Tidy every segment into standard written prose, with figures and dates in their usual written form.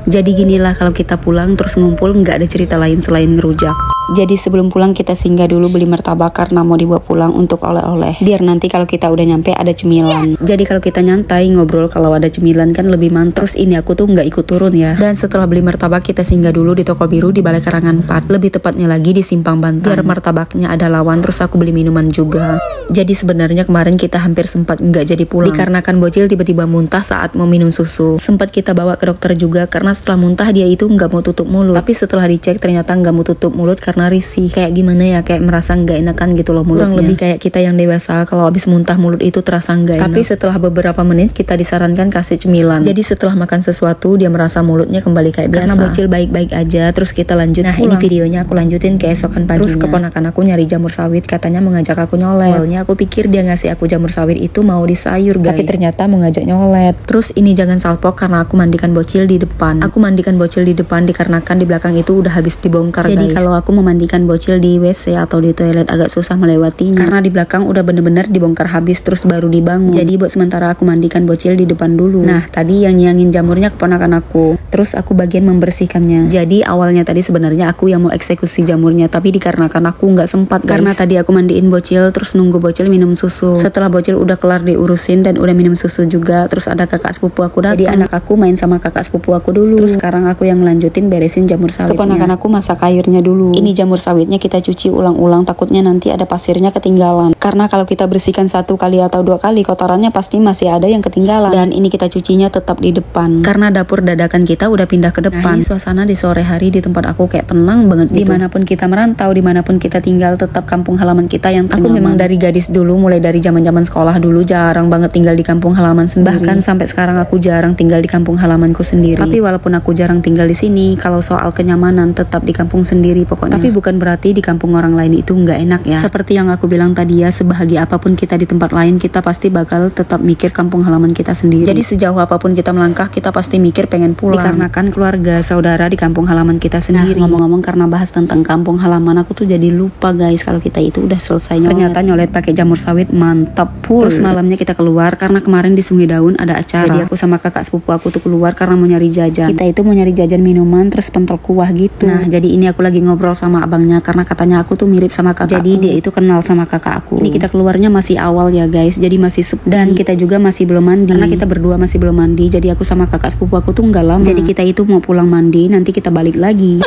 Jadi ginilah kalau kita pulang terus ngumpul nggak ada cerita lain selain ngerujak. Jadi sebelum pulang kita singgah dulu beli martabak karena mau dibawa pulang untuk oleh-oleh. Biar nanti kalau kita udah nyampe ada cemilan. Jadi kalau kita nyantai ngobrol kalau ada cemilan kan lebih mantap. Terus ini aku tuh nggak ikut turun ya. Dan setelah beli martabak kita singgah dulu di toko biru di Balai Karangan 4. Lebih tepatnya lagi di Simpang Bantan. Biar martabaknya ada lawan terus aku beli minuman juga. Jadi sebenarnya kemarin kita hampir sempat nggak jadi pulang. Dikarenakan bocil tiba-tiba muntah saat mau minum susu. Sempat kita bawa ke dokter juga karena setelah muntah dia itu nggak mau tutup mulut. Tapi setelah dicek ternyata nggak mau tutup mulut karena risih. Kayak gimana ya, kayak merasa nggak enakan gitu loh mulutnya. Kurang lebih kayak kita yang dewasa kalau habis muntah mulut itu terasa nggak enak. Tapi setelah beberapa menit kita disarankan kasih cemilan. Jadi setelah makan sesuatu dia merasa mulutnya kembali kayak biasa. Karena bocil baik-baik aja terus kita lanjut pulang. Ini videonya aku lanjutin keesokan paginya. Terus keponakan aku nyari jamur sawit katanya mengajak aku nyolek. Awalnya aku pikir dia ngasih aku jamur sawit itu mau di sayur guys. Tapi ternyata mau ngajak nyolet. Terus ini jangan salpok karena aku mandikan bocil di depan. Aku mandikan bocil di depan dikarenakan di belakang itu udah habis dibongkar guys. Jadi kalau aku memandikan bocil di WC atau di toilet agak susah melewatinya. Karena di belakang udah bener-bener dibongkar habis terus baru dibangun. Jadi buat sementara aku mandikan bocil di depan dulu. Nah tadi yang nyiangin jamurnya keponakan aku. Terus aku bagian membersihkannya. Jadi awalnya tadi sebenarnya aku yang mau eksekusi jamurnya. Tapi dikarenakan aku nggak sempat guys. Karena tadi aku mandiin bocil terus nunggu bocil minum susu. Setelah bocil udah kelar diurusin dan udah minum susu juga, terus ada kakak sepupu aku datang. Jadi anak aku main sama kakak sepupu aku dulu. Terus sekarang aku yang lanjutin beresin jamur sawitnya. Keponakan aku masak airnya dulu. Ini jamur sawitnya kita cuci ulang-ulang takutnya nanti ada pasirnya ketinggalan. Karena kalau kita bersihkan 1 kali atau 2 kali kotorannya pasti masih ada yang ketinggalan. Dan ini kita cucinya tetap di depan. Karena dapur dadakan kita udah pindah ke depan. Nah, ini suasana di sore hari di tempat aku kayak tenang banget gitu. Dimanapun kita merantau, dimanapun kita tinggal tetap kampung halaman kita yang tenang. Aku memang dari gadis dulu, mulai dari zaman-zaman sekolah dulu jarang banget tinggal di kampung halaman sendiri. Bahkan sampai sekarang aku jarang tinggal di kampung halamanku sendiri. Tapi walaupun aku jarang tinggal di sini, kalau soal kenyamanan tetap di kampung sendiri pokoknya. Tapi bukan berarti di kampung orang lain itu nggak enak ya. Seperti yang aku bilang tadi ya, sebahagia apapun kita di tempat lain, kita pasti bakal tetap mikir kampung halaman kita sendiri. Jadi sejauh apapun kita melangkah, kita pasti mikir pengen pulang. Dikarenakan keluarga, saudara di kampung halaman kita sendiri. Nah, ngomong-ngomong karena bahas tentang kampung halaman, aku tuh jadi lupa guys kalau kita itu udah selesai nyolet. Ternyata nyolet pakai jamur sawit mantap full. Terus malamnya kita keluar karena kemarin di Sungai Daun ada acara. Jadi aku sama kakak sepupu aku tuh keluar karena mau nyari jajan. Kita itu mau nyari jajan minuman terus pentol kuah gitu. Nah jadi ini aku lagi ngobrol sama abangnya karena katanya aku tuh mirip sama kakak. Jadi dia itu kenal sama kakak aku. Ini kita keluarnya masih awal ya guys, jadi masih sepi. Dan kita juga masih belum mandi. Karena kita berdua masih belum mandi. Jadi aku sama kakak sepupu aku tuh nggak lama. Jadi kita itu mau pulang mandi, nanti kita balik lagi.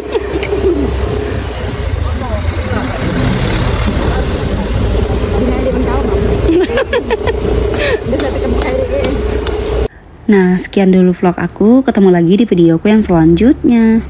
Nah, sekian dulu vlog aku. Ketemu lagi di videoku yang selanjutnya.